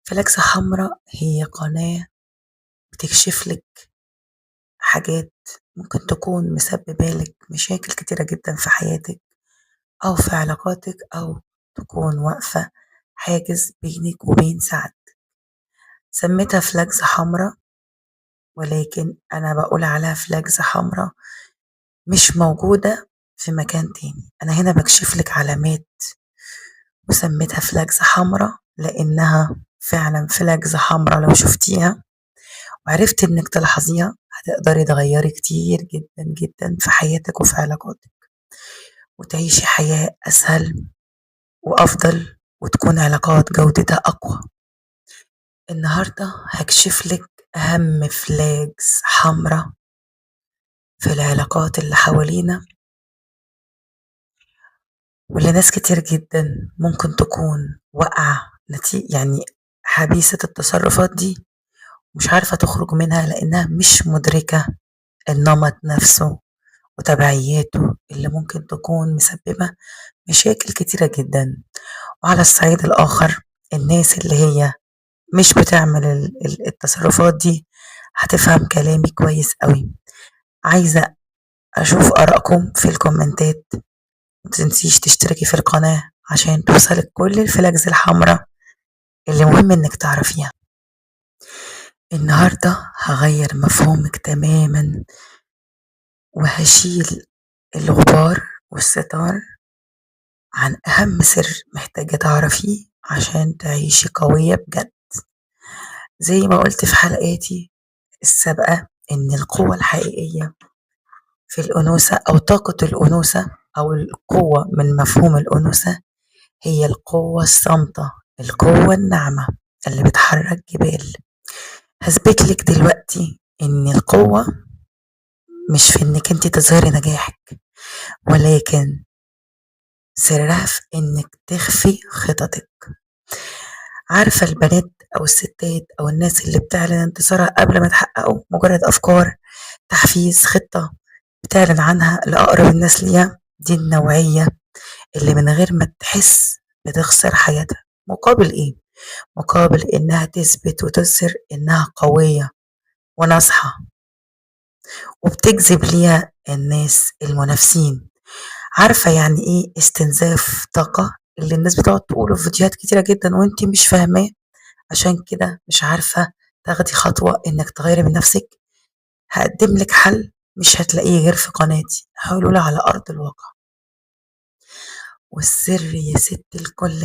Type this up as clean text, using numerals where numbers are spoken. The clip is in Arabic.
فلاكسا حمرا هي قناة بتكشف لك حاجات ممكن تكون مسببة لك مشاكل كتيرة جدا في حياتك أو في علاقاتك أو تكون واقفة حاجز بينك وبين سعد. سميتها فلاكسا حمرا، ولكن أنا بقول عليها فلاكسا حمرا مش موجودة في مكان تاني. أنا هنا بكشف لك علامات وسميتها فلاكسا حمرا لأنها فعلا فلاكسا حمرا. لو شفتيها وعرفت إنك تلاحظيها هتقدري تغيري كتير جدا جدا في حياتك وفي علاقاتك، وتعيشي حياة أسهل وأفضل، وتكون علاقات جودتها أقوى. النهاردة هكشف لك أهم فلاجز حمرا في العلاقات اللي حوالينا، واللي ناس كتير جدا ممكن تكون واقعة يعني حبيسة التصرفات دي، مش عارفة تخرج منها لأنها مش مدركة النمط نفسه وتبعياته اللي ممكن تكون مسببة مشاكل كتيرة جدا. وعلى الصعيد الآخر الناس اللي هي مش بتعمل التصرفات دي هتفهم كلامي كويس قوي. عايزة أشوف آرائكم في الكومنتات، متنسيش تشتركي في القناة عشان توصلك كل الفلاجز الحمراء اللي مهم إنك تعرفيها. النهاردة هغير مفهومك تماما وهشيل الغبار والستار عن أهم سر محتاجة تعرفيه عشان تعيشي قوية بجد. زي ما قلت في حلقاتي السابقة إن القوة الحقيقية في الأنوثة أو طاقة الأنوثة أو القوة من مفهوم الأنوثة هي القوة الصامتة، القوة الناعمة اللي بتحرك جبال. هثبتلك دلوقتي إن القوة مش في إنك انت تظهري نجاحك، ولكن سرها في إنك تخفي خططك. عارفة البنات أو الستات أو الناس اللي بتعلن انتصارها قبل ما تحققه، مجرد أفكار، تحفيز، خطة بتعلن عنها لأقرب الناس ليها، دي النوعية اللي من غير ما تحس بتخسر حياتها. مقابل إيه؟ مقابل إنها تثبت وتظهر إنها قوية وناصحة، وبتجذب ليها الناس المنافسين. عارفة يعني إيه استنزاف طاقة اللي الناس بتقعد تقوله في فيديوهات كتيرة جدا وانتي مش فاهماه، عشان كده مش عارفة تاخدي خطوة إنك تغيري من نفسك؟ هقدم لك حل مش هتلاقيه غير في قناتي، حلول على أرض الواقع. والسر يا ست الكل